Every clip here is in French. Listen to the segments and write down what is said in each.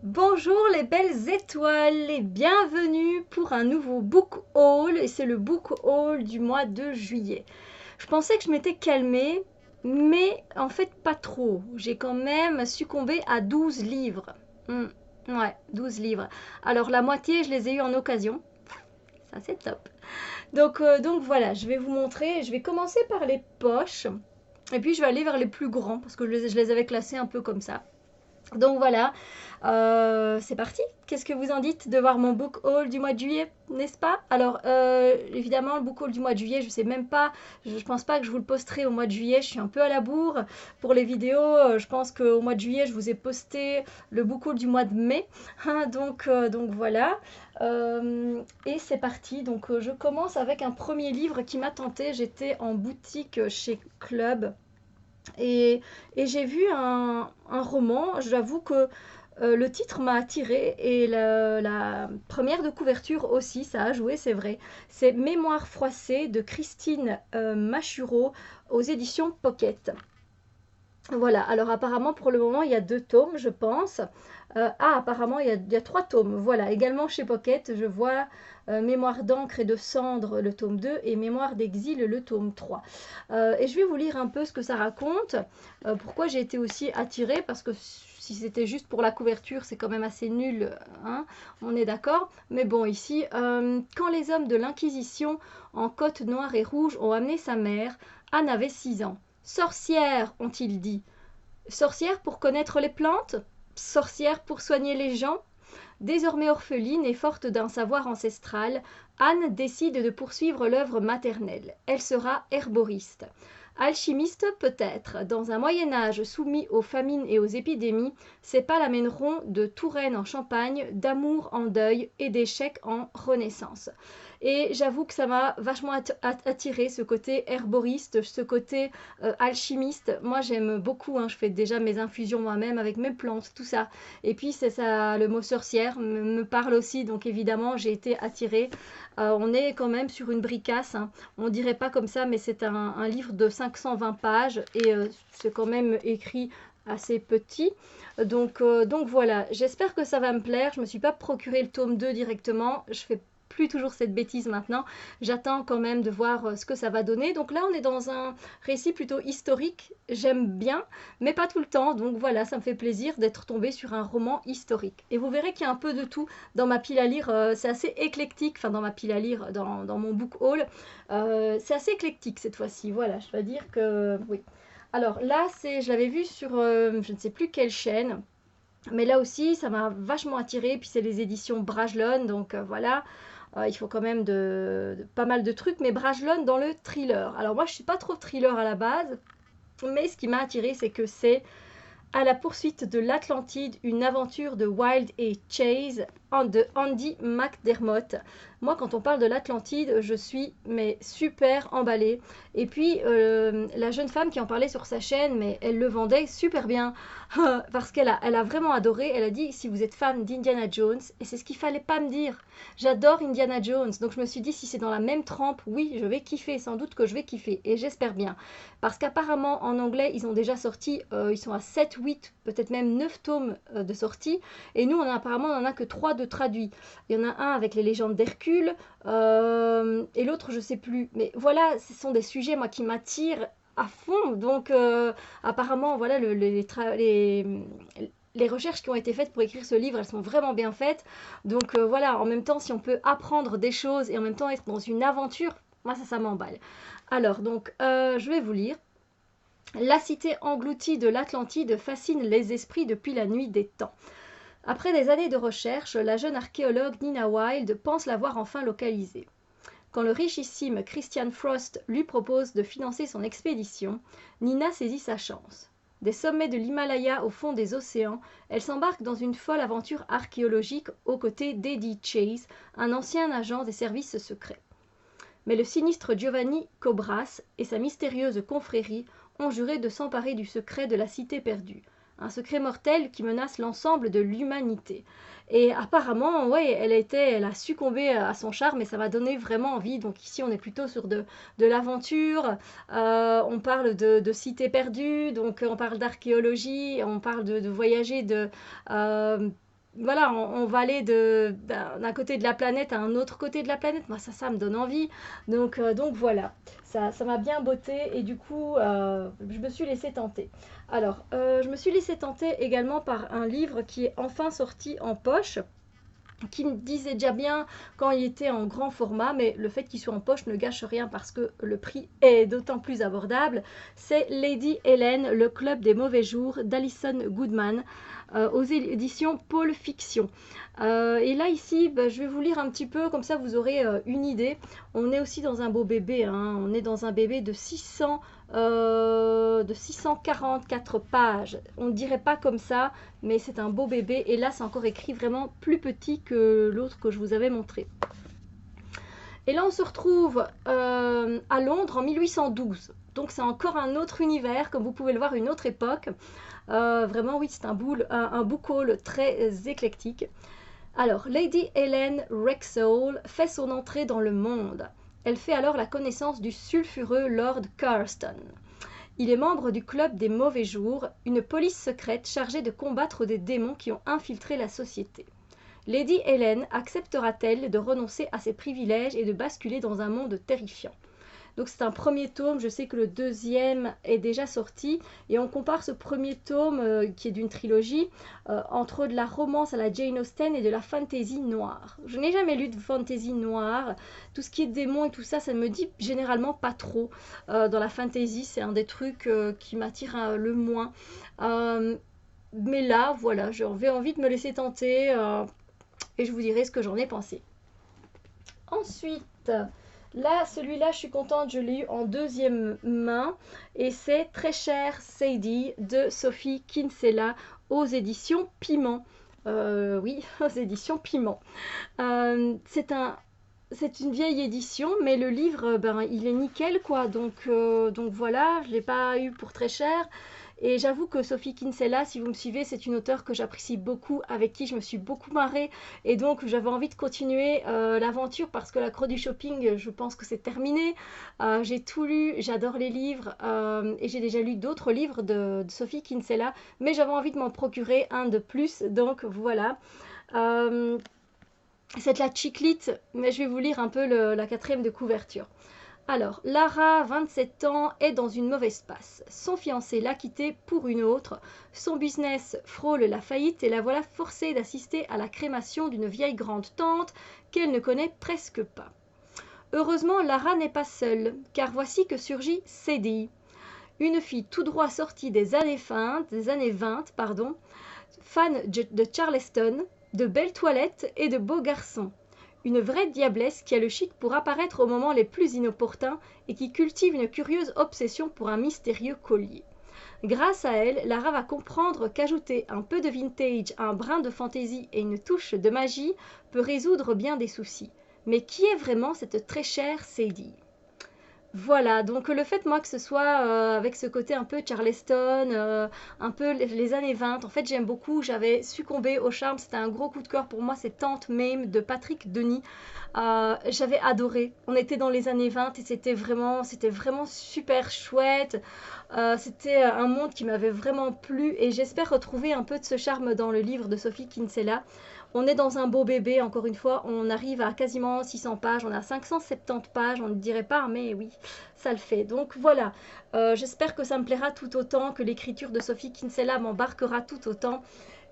Bonjour les belles étoiles et bienvenue pour un nouveau book haul et c'est le book haul du mois de juillet. Je pensais que je m'étais calmée, mais en fait pas trop. J'ai quand même succombé à 12 livres. Ouais, 12 livres. Alors la moitié, je les ai eus en occasion. Ça c'est top. Donc voilà, je vais vous montrer. Je vais commencer par les poches et puis je vais aller vers les plus grands parce que je les avais classés un peu comme ça. Donc voilà, c'est parti. Qu'est-ce que vous en dites de voir mon book haul du mois de juillet, n'est-ce pas? Alors, évidemment, le book haul du mois de juillet, je sais même pas, je pense pas que je vous le posterai au mois de juillet, je suis un peu à la bourre pour les vidéos. Je pense qu'au mois de juillet, je vous ai posté le book haul du mois de mai. Hein, donc voilà. Et c'est parti. Donc, je commence avec un premier livre qui m'a tenté. J'étais en boutique chez Club. Et, et j'ai vu un roman, j'avoue que le titre m'a attiré et la première de couverture aussi, ça a joué, c'est vrai. C'est Mémoire froissée de Christine Machuro aux éditions Pocket. Voilà, alors apparemment pour le moment il y a 2 tomes, je pense. Apparemment il y a 3 tomes. Voilà, également chez Pocket, je vois Mémoire d'encre et de cendre, le tome 2, et Mémoire d'exil, le tome 3. Et je vais vous lire un peu ce que ça raconte. Pourquoi j'ai été aussi attirée, parce que si c'était juste pour la couverture, c'est quand même assez nul, hein, on est d'accord. Mais bon, ici, quand les hommes de l'Inquisition en côte noire et rouge ont amené sa mère, Anne avait 6 ans. Sorcière, ont-ils dit. Sorcière pour connaître les plantes? Sorcière pour soigner les gens? Désormais orpheline et forte d'un savoir ancestral, Anne décide de poursuivre l'œuvre maternelle. Elle sera herboriste. Alchimiste peut-être, dans un Moyen Âge soumis aux famines et aux épidémies, ses pas l'amèneront de Touraine en Champagne, d'amour en deuil et d'échecs en renaissance. Et j'avoue que ça m'a vachement attiré, ce côté herboriste, ce côté alchimiste. Moi j'aime beaucoup, hein, je fais déjà mes infusions moi-même avec mes plantes, tout ça. Et puis c'est ça, le mot sorcière me parle aussi, donc évidemment j'ai été attirée. On est quand même sur une bricasse, hein. On dirait pas comme ça, mais c'est un livre de 520 pages et c'est quand même écrit assez petit. Donc voilà, j'espère que ça va me plaire. Je me suis pas procuré le tome 2 directement. Je fais plus toujours cette bêtise maintenant. J'attends quand même de voir ce que ça va donner. Donc là, on est dans un récit plutôt historique. J'aime bien, mais pas tout le temps. Donc voilà, ça me fait plaisir d'être tombée sur un roman historique. Et vous verrez qu'il y a un peu de tout dans ma pile à lire. C'est assez éclectique. Enfin, dans ma pile à lire, dans mon book haul. C'est assez éclectique cette fois-ci. Voilà, je dois dire que oui. Alors là, je l'avais vu sur je ne sais plus quelle chaîne. Mais là aussi, ça m'a vachement attiré. Puis c'est les éditions Brajlon, donc voilà. Il faut quand même pas mal de trucs, mais Brajlon dans le thriller. Alors moi, je suis pas trop thriller à la base, mais ce qui m'a attiré, c'est que c'est à la poursuite de l'Atlantide, une aventure de Wild et Chase de Andy McDermott. Moi, quand on parle de l'Atlantide, je suis mais super emballée. Et puis, la jeune femme qui en parlait sur sa chaîne, mais elle le vendait super bien. Parce qu'elle a vraiment adoré. Elle a dit, si vous êtes fan d'Indiana Jones, et c'est ce qu'il fallait pas me dire. J'adore Indiana Jones. Donc je me suis dit, si c'est dans la même trempe, oui, je vais kiffer. Sans doute que je vais kiffer. Et j'espère bien. Parce qu'apparemment, en anglais, ils ont déjà sorti, ils sont à 7, 8, peut-être même 9 tomes de sortie. Et nous, apparemment, on n'en a que 3 de traduits. Il y en a un avec les légendes d'Hercule, et l'autre, je sais plus. Mais voilà, ce sont des sujets, moi, qui m'attirent à fond. Donc, apparemment, voilà, les recherches qui ont été faites pour écrire ce livre, elles sont vraiment bien faites. Donc voilà, en même temps, si on peut apprendre des choses et en même temps être dans une aventure, moi ça m'emballe. Alors, donc, je vais vous lire. La cité engloutie de l'Atlantide fascine les esprits depuis la nuit des temps. Après des années de recherche, la jeune archéologue Nina Wilde pense l'avoir enfin localisée. Quand le richissime Christian Frost lui propose de financer son expédition, Nina saisit sa chance. Des sommets de l'Himalaya au fond des océans, elle s'embarque dans une folle aventure archéologique aux côtés d'Eddie Chase, un ancien agent des services secrets. Mais le sinistre Giovanni Cobras et sa mystérieuse confrérie ont juré de s'emparer du secret de la cité perdue, un secret mortel qui menace l'ensemble de l'humanité. Et apparemment, ouais, elle a succombé à son charme et ça m'a donné vraiment envie. Donc ici, on est plutôt sur de l'aventure, on parle de cité perdue, donc on parle d'archéologie, on parle de voyager, voilà, on va aller d'un côté de la planète à un autre côté de la planète. Moi, ça me donne envie. Donc voilà, ça m'a bien botté et du coup, je me suis laissée tenter. Alors, je me suis laissée tenter également par un livre qui est enfin sorti en poche, qui me disait déjà bien quand il était en grand format, mais le fait qu'il soit en poche ne gâche rien parce que le prix est d'autant plus abordable. C'est Lady Helen, le club des mauvais jours d'Alison Goodman, aux éditions Pôle Fiction. Et là ici, je vais vous lire un petit peu, comme ça vous aurez une idée. On est aussi dans un beau bébé, hein. On est dans un bébé de 644 pages. On ne dirait pas comme ça, mais c'est un beau bébé. Et là, c'est encore écrit vraiment plus petit que l'autre que je vous avais montré. Et là, on se retrouve à Londres en 1812. Donc, c'est encore un autre univers, comme vous pouvez le voir, une autre époque. Vraiment, oui, c'est un book haul très éclectique. Alors, Lady Helen Wrexhall fait son entrée dans le monde. Elle fait alors la connaissance du sulfureux Lord Carston. Il est membre du club des mauvais jours, une police secrète chargée de combattre des démons qui ont infiltré la société. Lady Helen acceptera-t-elle de renoncer à ses privilèges et de basculer dans un monde terrifiant? Donc c'est un premier tome, je sais que le deuxième est déjà sorti et on compare ce premier tome qui est d'une trilogie entre de la romance à la Jane Austen et de la fantasy noire. Je n'ai jamais lu de fantasy noire, tout ce qui est démons et tout ça, ça ne me dit généralement pas trop. Dans la fantasy, c'est un des trucs qui m'attire le moins. Mais là, voilà, j'avais envie de me laisser tenter et je vous dirai ce que j'en ai pensé. Ensuite, là, celui-là, je suis contente, je l'ai eu en deuxième main. Et c'est Très cher Sadie de Sophie Kinsella aux éditions Piment. Oui, aux éditions Piment. C'est une vieille édition, mais le livre, il est nickel, quoi. Donc voilà, je ne l'ai pas eu pour très cher. Et j'avoue que Sophie Kinsella, si vous me suivez, c'est une auteure que j'apprécie beaucoup, avec qui je me suis beaucoup marrée. Et donc, j'avais envie de continuer l'aventure parce que la Croix du Shopping, je pense que c'est terminé. J'ai tout lu, j'adore les livres et j'ai déjà lu d'autres livres de Sophie Kinsella, mais j'avais envie de m'en procurer un de plus. Donc, voilà. C'est de la chiclite, mais je vais vous lire un peu la quatrième de couverture. Alors, Lara, 27 ans, est dans une mauvaise passe. Son fiancé l'a quittée pour une autre. Son business frôle la faillite et la voilà forcée d'assister à la crémation d'une vieille grande-tante qu'elle ne connaît presque pas. Heureusement, Lara n'est pas seule, car voici que surgit Sadie, une fille tout droit sortie des années 20, fan de Charleston, de belles toilettes et de beaux garçons. Une vraie diablesse qui a le chic pour apparaître aux moments les plus inopportuns et qui cultive une curieuse obsession pour un mystérieux collier. Grâce à elle, Lara va comprendre qu'ajouter un peu de vintage, un brin de fantaisie et une touche de magie peut résoudre bien des soucis. Mais qui est vraiment cette très chère Sadie ? Voilà, donc le fait moi que ce soit avec ce côté un peu Charleston, un peu les années 20, en fait j'aime beaucoup, j'avais succombé au charme, c'était un gros coup de cœur pour moi, c'est Tante Mame de Patrick Denis. J'avais adoré, on était dans les années 20 et c'était vraiment super chouette. C'était un monde qui m'avait vraiment plu et j'espère retrouver un peu de ce charme dans le livre de Sophie Kinsella. On est dans un beau bébé, encore une fois, on arrive à quasiment 600 pages, on a 570 pages, on ne dirait pas, mais oui, ça le fait. Donc voilà, j'espère que ça me plaira tout autant, que l'écriture de Sophie Kinsella m'embarquera tout autant.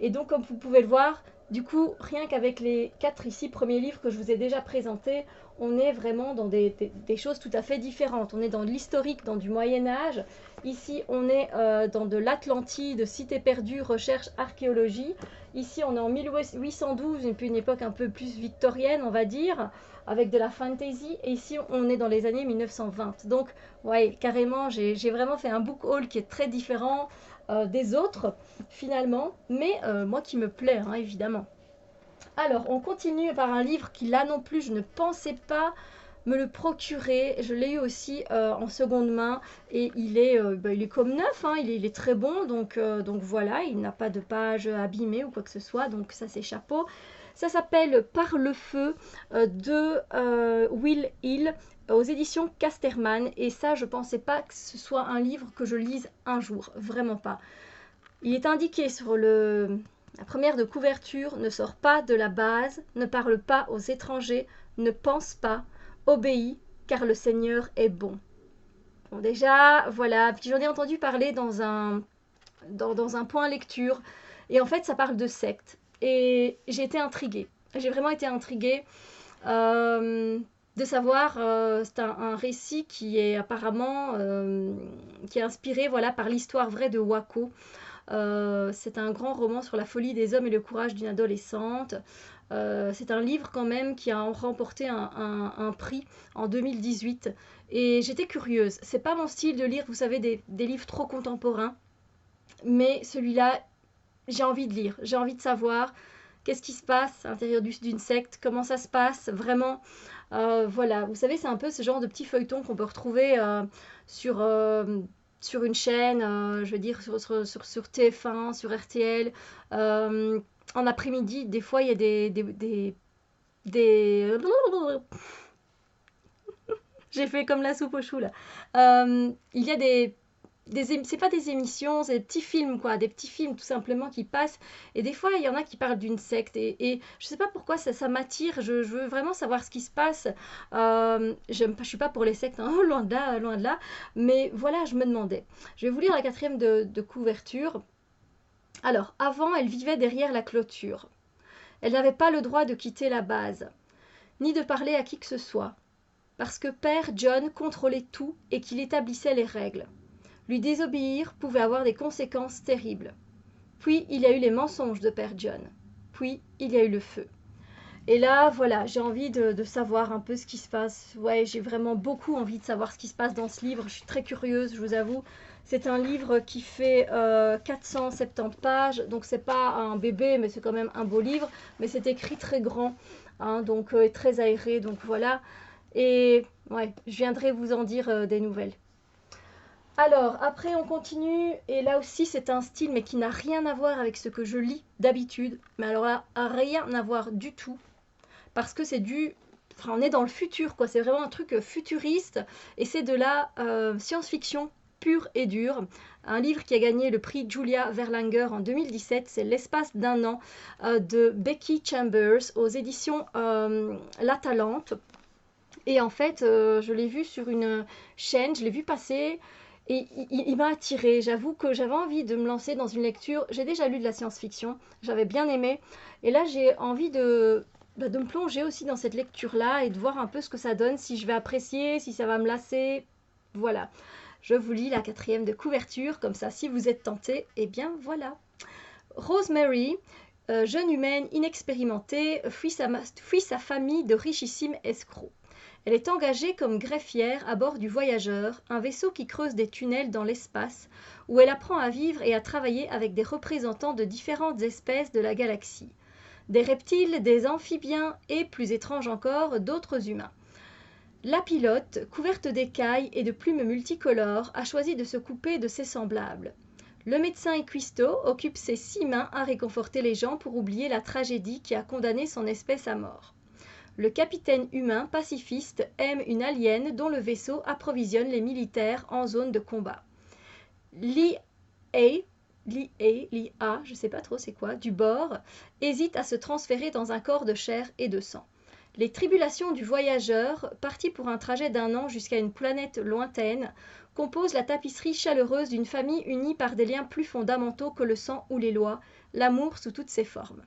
Et donc, comme vous pouvez le voir, du coup, rien qu'avec les 4 ici premiers livres que je vous ai déjà présentés, on est vraiment dans des choses tout à fait différentes. On est dans l'historique, dans du Moyen-Âge. Ici, on est dans de l'Atlantide, cité perdue, recherche, archéologie. Ici, on est en 1812, une époque un peu plus victorienne, on va dire, avec de la fantasy. Et ici, on est dans les années 1920. Donc, ouais, carrément, j'ai vraiment fait un book haul qui est très différent des autres, finalement, mais moi qui me plaît, hein, évidemment. Alors, on continue par un livre qui, là non plus, je ne pensais pas me le procurer. Je l'ai eu aussi en seconde main et il est comme neuf, hein, il est très bon, donc voilà, il n'a pas de page abîmée ou quoi que ce soit, donc ça c'est chapeau. Ça s'appelle Par le feu de Will Hill aux éditions Casterman et ça je pensais pas que ce soit un livre que je lise un jour, vraiment pas. Il est indiqué sur le La première de couverture: ne sort pas de la base, ne parle pas aux étrangers, ne pense pas, obéis, car le Seigneur est bon. Bon, déjà, voilà. Puis j'en ai entendu parler dans un point lecture. Et en fait, ça parle de secte. Et j'ai été intriguée. J'ai vraiment été intriguée de savoir. C'est un récit qui est apparemment qui est inspiré, voilà, par l'histoire vraie de Waco. C'est un grand roman sur la folie des hommes et le courage d'une adolescente. C'est un livre quand même qui a remporté un prix en 2018. Et j'étais curieuse. C'est pas mon style de lire, vous savez, des livres trop contemporains. Mais celui-là, j'ai envie de lire. J'ai envie de savoir qu'est-ce qui se passe à l'intérieur d'une secte, comment ça se passe vraiment. Voilà, vous savez, c'est un peu ce genre de petit feuilleton qu'on peut retrouver sur, sur une chaîne, je veux dire sur TF1, sur RTL. En après-midi, des fois, il y a des... J'ai fait comme la soupe aux choux là. Il y a c'est pas des émissions, c'est des petits films quoi, des petits films tout simplement qui passent. Et des fois, il y en a qui parlent d'une secte et je sais pas pourquoi ça m'attire. Je veux vraiment savoir ce qui se passe. Je suis pas pour les sectes, hein, loin de là, loin de là. Mais voilà, je me demandais. Je vais vous lire la quatrième de couverture. Alors, avant, elle vivait derrière la clôture. Elle n'avait pas le droit de quitter la base, ni de parler à qui que ce soit, parce que Père John contrôlait tout et qu'il établissait les règles. Lui désobéir pouvait avoir des conséquences terribles. Puis il y a eu les mensonges de Père John. Puis il y a eu le feu. Et là, voilà, j'ai envie de savoir un peu ce qui se passe. Ouais, j'ai vraiment beaucoup envie de savoir ce qui se passe dans ce livre. Je suis très curieuse, je vous avoue. C'est un livre qui fait 470 pages, donc c'est pas un bébé, mais c'est quand même un beau livre. Mais c'est écrit très grand, hein, donc très aéré, donc voilà. Et ouais, je viendrai vous en dire des nouvelles. Alors, après, on continue. Et là aussi, c'est un style, mais qui n'a rien à voir avec ce que je lis d'habitude. Mais alors là, rien à voir du tout. Parce que c'est du... Enfin, on est dans le futur, quoi. C'est vraiment un truc futuriste. Et c'est de la science-fiction pure et dure. Un livre qui a gagné le prix Julia Verlanger en 2017. C'est L'espace d'un an de Becky Chambers aux éditions La Talente. Et en fait, je l'ai vu sur une chaîne, je l'ai vu passer et il m'a attirée. J'avoue que j'avais envie de me lancer dans une lecture. J'ai déjà lu de la science-fiction, j'avais bien aimé. Et là, j'ai envie de me plonger aussi dans cette lecture-là et de voir un peu ce que ça donne, si je vais apprécier, si ça va me lasser. Voilà, je vous lis la quatrième de couverture, comme ça, si vous êtes tenté, eh bien voilà. Rosemary, jeune humaine inexpérimentée, fuit sa famille de richissimes escrocs. Elle est engagée comme greffière à bord du Voyageur, un vaisseau qui creuse des tunnels dans l'espace, où elle apprend à vivre et à travailler avec des représentants de différentes espèces de la galaxie. Des reptiles, des amphibiens et, plus étrange encore, d'autres humains. La pilote, couverte d'écailles et de plumes multicolores, a choisi de se couper de ses semblables. Le médecin Equisto occupe ses 6 mains à réconforter les gens pour oublier la tragédie qui a condamné son espèce à mort. Le capitaine humain pacifiste aime une alien dont le vaisseau approvisionne les militaires en zone de combat. L'IA, je sais pas trop c'est quoi, du bord, hésite à se transférer dans un corps de chair et de sang. Les tribulations du voyageur, parti pour un trajet d'1 an jusqu'à une planète lointaine, composent la tapisserie chaleureuse d'une famille unie par des liens plus fondamentaux que le sang ou les lois, l'amour sous toutes ses formes.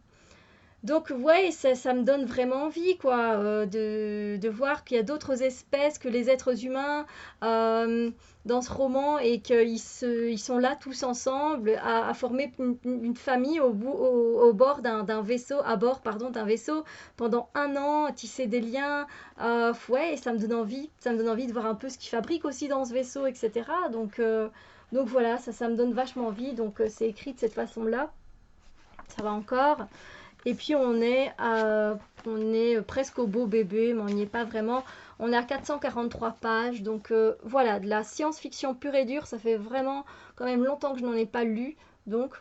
Donc ouais, ça me donne vraiment envie quoi, de voir qu'il y a d'autres espèces que les êtres humains dans ce roman et qu'ils sont là tous ensemble à former une famille au bord d'un vaisseau, à bord pardon, d'un vaisseau pendant 1 an, à tisser des liens. Ouais, et ça me donne envie de voir un peu ce qu'ils fabriquent aussi dans ce vaisseau, etc. Donc voilà, ça me donne vachement envie. Donc c'est écrit de cette façon-là, ça va encore. Et puis on est presque au beau bébé, mais on n'y est pas vraiment. On est à 443 pages, donc voilà, de la science-fiction pure et dure. Ça fait vraiment quand même longtemps que je n'en ai pas lu, donc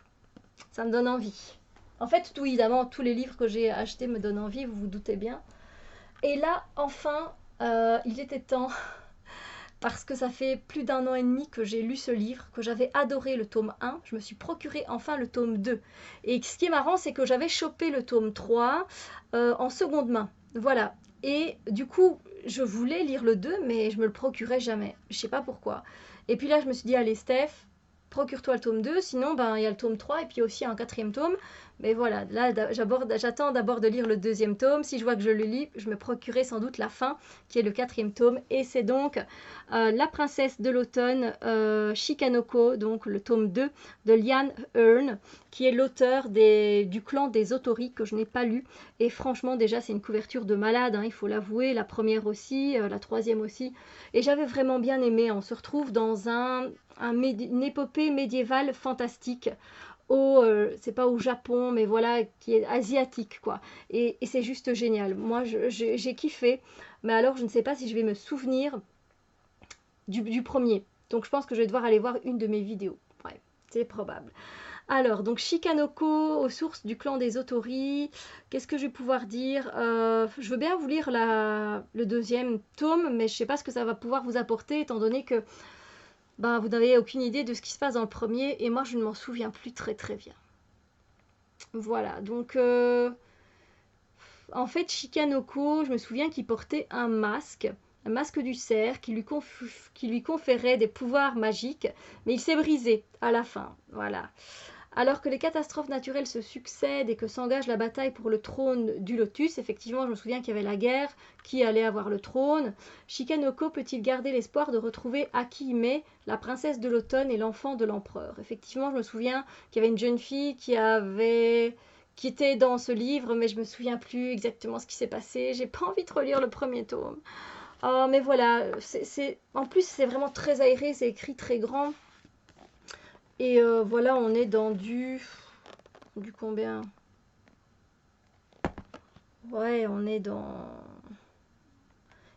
ça me donne envie. En fait, tout évidemment, tous les livres que j'ai achetés me donnent envie, vous vous doutez bien. Et là, enfin, il était temps parce que ça fait plus d'1 an et demi que j'ai lu ce livre, que j'avais adoré le tome 1. Je me suis procuré enfin le tome 2. Et ce qui est marrant, c'est que j'avais chopé le tome 3 en seconde main. Voilà. Et du coup, je voulais lire le 2, mais je me le procurais jamais. Je sais pas pourquoi. Et puis là, je me suis dit, allez, Steph, procure-toi le tome 2, sinon, ben, il y a le tome 3 et puis aussi un 4e tome. Mais voilà, là, j'attends d'abord de lire le 2e tome. Si je vois que je le lis, je me procurerai sans doute la fin, qui est le 4e tome. Et c'est donc La princesse de l'automne, Shikanoko, donc le tome 2 de Liane Hearn, qui est l'auteur du clan des Otori, que je n'ai pas lu. Et franchement, déjà, c'est une couverture de malade, hein, il faut l'avouer. La première aussi, la 3e aussi. Et j'avais vraiment bien aimé. On se retrouve dans une épopée médiévale fantastique. C'est pas au Japon, mais voilà, qui est asiatique, quoi. Et c'est juste génial. Moi, j'ai kiffé. Mais alors, je ne sais pas si je vais me souvenir du premier. Donc, je pense que je vais devoir aller voir une de mes vidéos. Ouais, c'est probable. Alors, donc Shikanoko, aux sources du clan des Otori. Qu'est-ce que je vais pouvoir dire? Je veux bien vous lire le 2e tome, mais je ne sais pas ce que ça va pouvoir vous apporter, étant donné que ben, vous n'avez aucune idée de ce qui se passe dans le premier, et moi je ne m'en souviens plus très très bien. Voilà, donc en fait Shikanoko, je me souviens qu'il portait un masque du cerf qui lui conférait des pouvoirs magiques, mais il s'est brisé à la fin, voilà. Alors que les catastrophes naturelles se succèdent et que s'engage la bataille pour le trône du Lotus, effectivement, je me souviens qu'il y avait la guerre, qui allait avoir le trône. Shikanoko peut-il garder l'espoir de retrouver Akihime, la princesse de l'automne et l'enfant de l'empereur? Effectivement, je me souviens qu'il y avait une jeune fille qui était dans ce livre, mais je me souviens plus exactement ce qui s'est passé. J'ai pas envie de relire le premier tome. Oh, mais voilà, en plus c'est vraiment très aéré, c'est écrit très grand. Et voilà, on est dans du combien? Ouais, on est dans...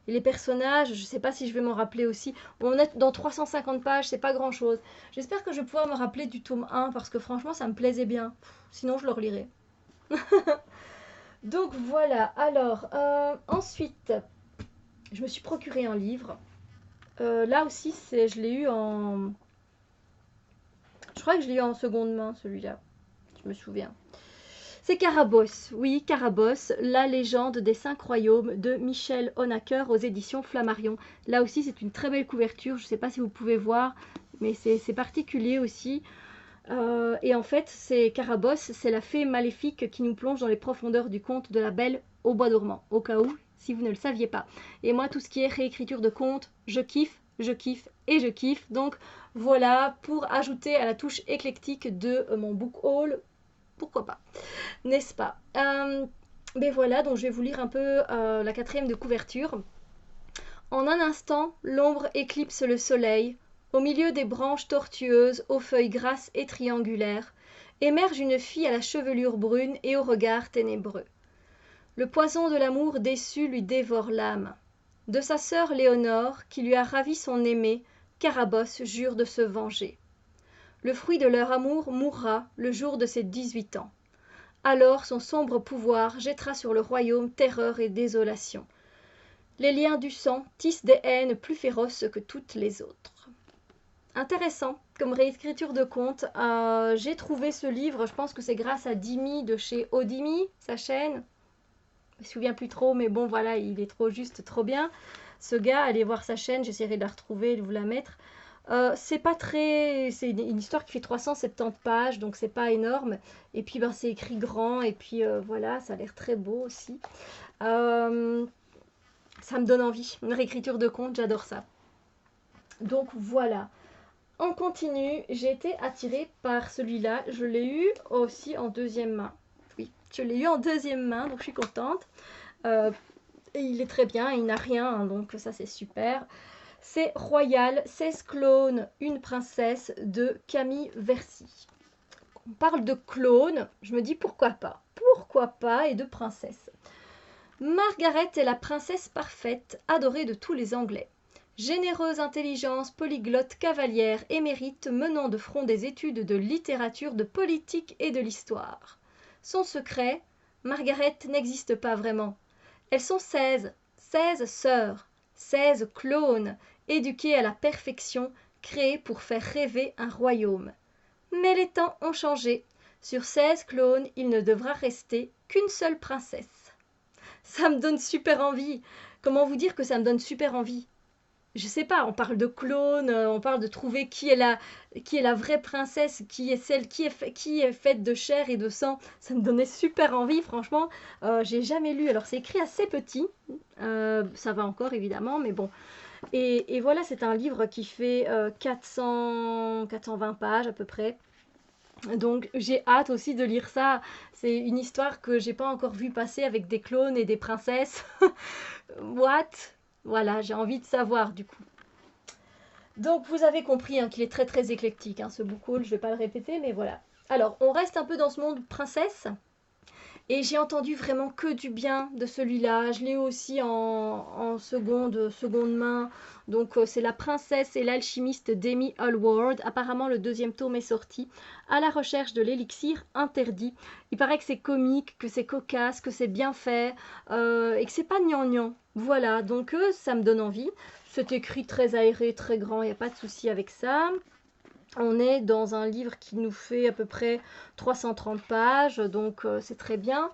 Et les personnages, je sais pas si je vais m'en rappeler aussi. On est dans 350 pages, c'est pas grand chose. J'espère que je vais pouvoir me rappeler du tome 1 parce que franchement ça me plaisait bien. Sinon je le relirai. Donc voilà, alors ensuite, je me suis procuré un livre. Là aussi, je l'ai eu en... Je crois que je l'ai eu en seconde main celui-là. Je me souviens. C'est Carabosse, oui, Carabosse, la légende des 5 royaumes de Michel Honaker aux éditions Flammarion. Là aussi, c'est une très belle couverture, je ne sais pas si vous pouvez voir, mais c'est particulier aussi. Et en fait, c'est Carabosse, c'est la fée maléfique qui nous plonge dans les profondeurs du conte de la Belle au bois dormant, au cas où, si vous ne le saviez pas. Et moi, tout ce qui est réécriture de contes, je kiffe et je kiffe. Donc voilà, pour ajouter à la touche éclectique de mon book haul, pourquoi pas, n'est-ce pas? Mais voilà, donc je vais vous lire un peu la 4e de couverture. En un instant, l'ombre éclipse le soleil. Au milieu des branches tortueuses, aux feuilles grasses et triangulaires, émerge une fille à la chevelure brune et au regard ténébreux. Le poison de l'amour déçu lui dévore l'âme. De sa sœur Léonore, qui lui a ravi son aimé, Carabosse jure de se venger. Le fruit de leur amour mourra le jour de ses 18 ans. Alors son sombre pouvoir jettera sur le royaume terreur et désolation. Les liens du sang tissent des haines plus féroces que toutes les autres. Intéressant comme réécriture de conte. J'ai trouvé ce livre, je pense que c'est grâce à Dimi de chez Odimi, sa chaîne. Je me souviens plus trop, mais bon voilà, il est trop juste, trop bien. Ce gars, allez voir sa chaîne, j'essaierai de la retrouver, de vous la mettre. C'est pas très... C'est une histoire qui fait 370 pages, donc c'est pas énorme. Et puis ben, c'est écrit grand, et puis voilà, ça a l'air très beau aussi. Ça me donne envie. Une réécriture de conte, j'adore ça. Donc voilà. On continue. J'ai été attirée par celui-là. Je l'ai eu aussi en 2e main. Oui, je l'ai eu en 2e main, donc je suis contente. Et il est très bien, il n'a rien, hein, donc ça c'est super. C'est Royal, 16 clones, une princesse de Camille Versii. On parle de clones, je me dis pourquoi pas, et de princesse. Margaret est la princesse parfaite, adorée de tous les Anglais. Généreuse intelligence, polyglotte, cavalière, émérite, menant de front des études de littérature, de politique et de l'histoire. Son secret, Margaret n'existe pas vraiment. Elles sont 16 sœurs, 16 clones, éduqué à la perfection, créé pour faire rêver un royaume. Mais les temps ont changé. Sur 16 clones, il ne devra rester qu'une seule princesse. Ça me donne super envie. Comment vous dire que ça me donne super envie? Je sais pas, on parle de clones, on parle de trouver qui est la vraie princesse, qui est celle qui est faite de chair et de sang. Ça me donnait super envie, franchement. J'ai jamais lu. Alors c'est écrit assez petit, ça va encore évidemment, mais bon. Et voilà, c'est un livre qui fait 420 pages à peu près. Donc j'ai hâte aussi de lire ça. C'est une histoire que j'ai pas encore vue passer avec des clones et des princesses. What? Voilà, j'ai envie de savoir du coup. Donc vous avez compris hein, qu'il est très très éclectique, hein, ce book haul, je vais pas le répéter, mais voilà. Alors, on reste un peu dans ce monde princesse. Et j'ai entendu vraiment que du bien de celui-là. Je l'ai aussi en seconde main. Donc c'est La princesse et l'alchimiste d'Amy Hallward. Apparemment le deuxième tome est sorti. À la recherche de l'élixir interdit. Il paraît que c'est comique, que c'est cocasse, que c'est bien fait et que c'est pas gnangnan. Voilà, donc ça me donne envie. C'est écrit très aéré, très grand, il n'y a pas de souci avec ça. On est dans un livre qui nous fait à peu près 330 pages, donc c'est très bien.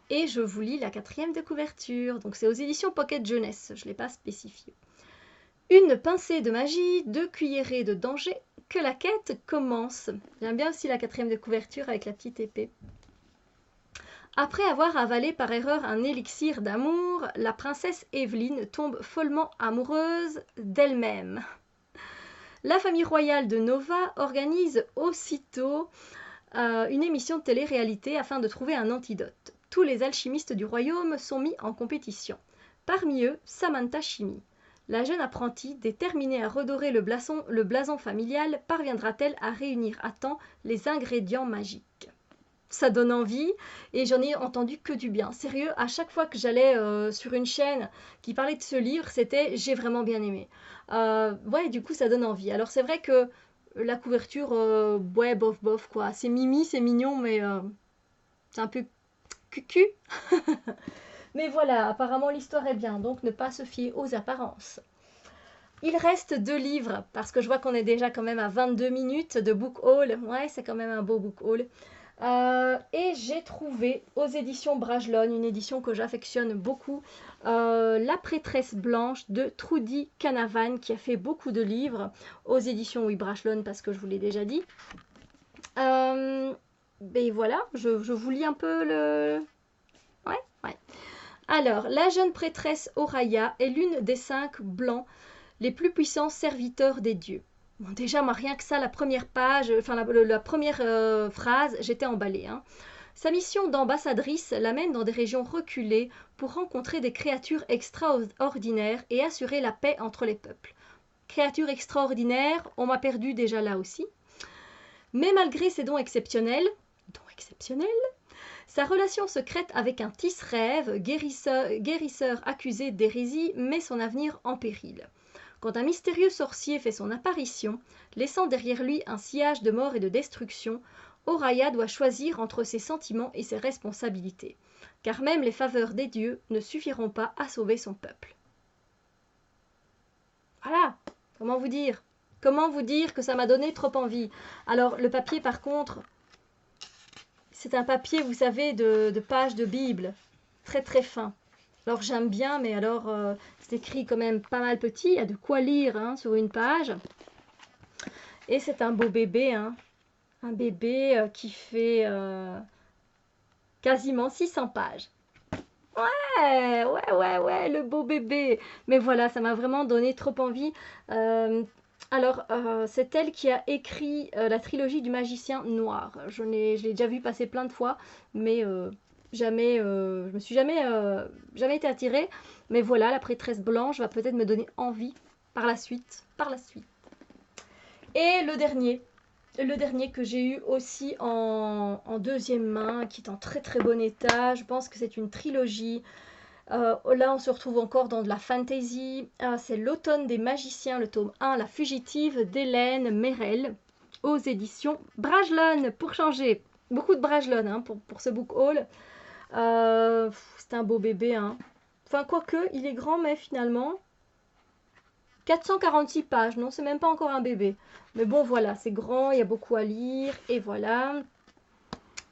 Et je vous lis la 4e de couverture. Donc c'est aux éditions Pocket Jeunesse, je ne l'ai pas spécifié. Une pincée de magie, 2 cuillerées de danger, que la quête commence. J'aime bien aussi la 4e de couverture avec la petite épée. Après avoir avalé par erreur un élixir d'amour, la princesse Evelyne tombe follement amoureuse d'elle-même. La famille royale de Nova organise aussitôt une émission de télé-réalité afin de trouver un antidote. Tous les alchimistes du royaume sont mis en compétition. Parmi eux, Samantha Chimie. La jeune apprentie, déterminée à redorer le blason familial, parviendra-t-elle à réunir à temps les ingrédients magiques? Ça donne envie et j'en ai entendu que du bien. Sérieux, à chaque fois que j'allais sur une chaîne qui parlait de ce livre, c'était j'ai vraiment bien aimé. Ouais, du coup, ça donne envie. Alors, c'est vrai que la couverture, ouais, bof, bof, quoi. C'est mimi, c'est mignon, mais c'est un peu cucu. Mais voilà, apparemment, l'histoire est bien, donc ne pas se fier aux apparences. Il reste 2 livres, parce que je vois qu'on est déjà quand même à 22 minutes de book haul. Ouais, c'est quand même un beau book haul. Et j'ai trouvé aux éditions Brajlon, une édition que j'affectionne beaucoup, La prêtresse blanche de Trudy Canavan, qui a fait beaucoup de livres aux éditions Brajlon, parce que je vous l'ai déjà dit. Et voilà, je vous lis un peu le... Ouais. Alors, la jeune prêtresse Oraya est l'une des 5 blancs les plus puissants serviteurs des dieux. Bon, déjà, moi, rien que ça, la première page, enfin la première phrase, j'étais emballée. Hein. Sa mission d'ambassadrice l'amène dans des régions reculées pour rencontrer des créatures extraordinaires et assurer la paix entre les peuples. Créatures extraordinaires, on m'a perdu déjà là aussi. Mais malgré ses dons exceptionnels, sa relation secrète avec un Tisrève, guérisseur accusé d'hérésie, met son avenir en péril. Quand un mystérieux sorcier fait son apparition, laissant derrière lui un sillage de mort et de destruction, Oraya doit choisir entre ses sentiments et ses responsabilités, car même les faveurs des dieux ne suffiront pas à sauver son peuple. Voilà, comment vous dire? Comment vous dire que ça m'a donné trop envie? Alors, le papier, par contre, c'est un papier, vous savez, de pages de Bible, très très fin. Alors j'aime bien, mais alors c'est écrit quand même pas mal petit, il y a de quoi lire hein, sur une page. Et c'est un beau bébé, hein. Un bébé qui fait quasiment 600 pages. Ouais, le beau bébé. Mais voilà, ça m'a vraiment donné trop envie. C'est elle qui a écrit la trilogie du magicien noir. Je l'ai déjà vu passer plein de fois, mais je me suis jamais été attirée. Mais voilà, la prêtresse blanche va peut-être me donner envie par la suite. Et le dernier que j'ai eu aussi en deuxième main, qui est en très très bon état. Je pense que c'est une trilogie. Là, on se retrouve encore dans de la fantasy. C'est L'automne des magiciens, le tome 1, La fugitive d'Hélène Merel, aux éditions Brajlon, pour changer. Beaucoup de Brajlon hein, pour ce book haul. C'est un beau bébé. Hein. Enfin, quoique, il est grand, mais finalement, 446 pages, non, c'est même pas encore un bébé. Mais bon, voilà, c'est grand, il y a beaucoup à lire. Et voilà,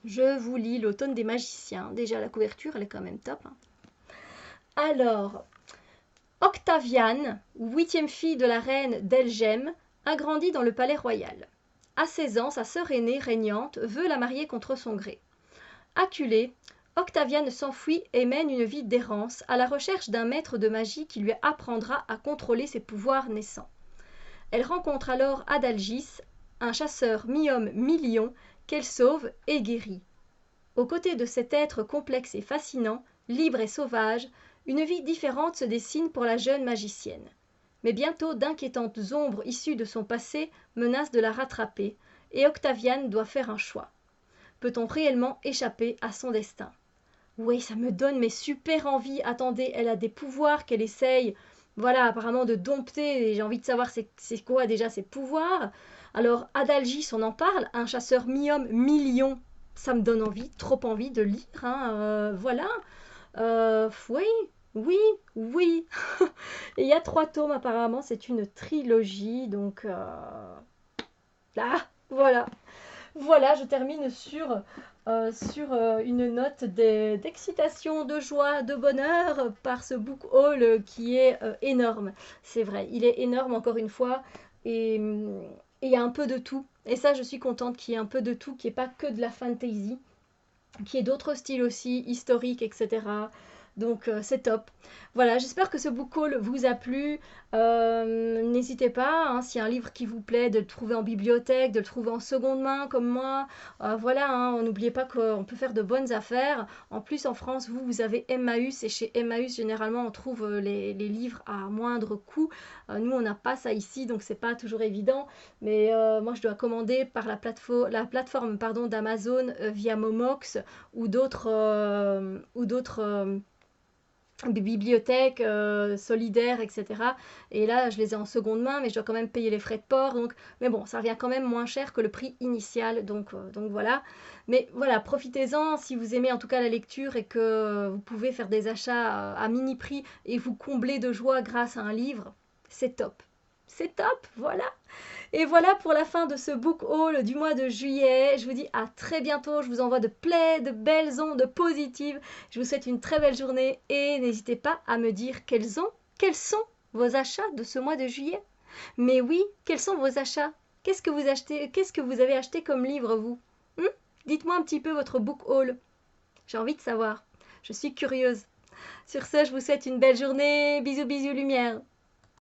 je vous lis l'Automne des magiciens. Déjà, la couverture, elle est quand même top, hein. Alors, Octaviane, 8e fille de la reine d'Elgem, a grandi dans le palais royal. À 16 ans, sa sœur aînée, régnante, veut la marier contre son gré. Acculée, Octaviane s'enfuit et mène une vie d'errance à la recherche d'un maître de magie qui lui apprendra à contrôler ses pouvoirs naissants. Elle rencontre alors Adalgis, un chasseur mi-homme mi-lion qu'elle sauve et guérit. Aux côtés de cet être complexe et fascinant, libre et sauvage, une vie différente se dessine pour la jeune magicienne. Mais bientôt d'inquiétantes ombres issues de son passé menacent de la rattraper, et Octaviane doit faire un choix. Peut-on réellement échapper à son destin? Oui, ça me donne mais super envie. Attendez, elle a des pouvoirs qu'elle essaye, voilà, apparemment de dompter. Et j'ai envie de savoir c'est quoi déjà ses pouvoirs. Alors, Adalgis, on en parle, un chasseur mi-homme, mi-lion. Ça me donne envie, trop envie de lire, hein, voilà. Oui, oui, oui. Et il y a 3 tomes apparemment, c'est une trilogie, donc... Ah, voilà. Voilà, je termine sur une note d'excitation, de joie, de bonheur par ce book haul qui est énorme. C'est vrai, il est énorme encore une fois et il y a un peu de tout. Et ça, je suis contente qu'il y ait un peu de tout, qu'il n'y ait pas que de la fantasy, qu'il y ait d'autres styles aussi, historiques, etc. Donc c'est top. Voilà, j'espère que ce book haul vous a plu. N'hésitez pas, hein, s'il y a un livre qui vous plaît, de le trouver en bibliothèque, de le trouver en seconde main comme moi. Voilà, hein, n'oubliez pas qu'on peut faire de bonnes affaires. En plus, en France, vous avez Emmaüs et chez Emmaüs, généralement, on trouve les livres à moindre coût. Nous, on n'a pas ça ici, donc c'est pas toujours évident. Mais moi, je dois commander par la plateforme pardon, d'Amazon via Momox ou d'autres des bibliothèques solidaires, etc. Et là, je les ai en seconde main, mais je dois quand même payer les frais de port. Donc, mais bon, ça revient quand même moins cher que le prix initial. Donc voilà. Mais voilà, profitez-en si vous aimez en tout cas la lecture et que vous pouvez faire des achats à mini prix et vous combler de joie grâce à un livre. C'est top. C'est top, voilà. Et voilà pour la fin de ce book haul du mois de juillet. Je vous dis à très bientôt. Je vous envoie de belles ondes positives. Je vous souhaite une très belle journée et n'hésitez pas à me dire quels sont vos achats de ce mois de juillet. Mais oui, quels sont vos achats? Qu'est-ce que vous achetez? Qu'est-ce que vous avez acheté comme livre, vous? Dites-moi un petit peu votre book haul. J'ai envie de savoir. Je suis curieuse. Sur ce, je vous souhaite une belle journée. Bisous, bisous, lumière.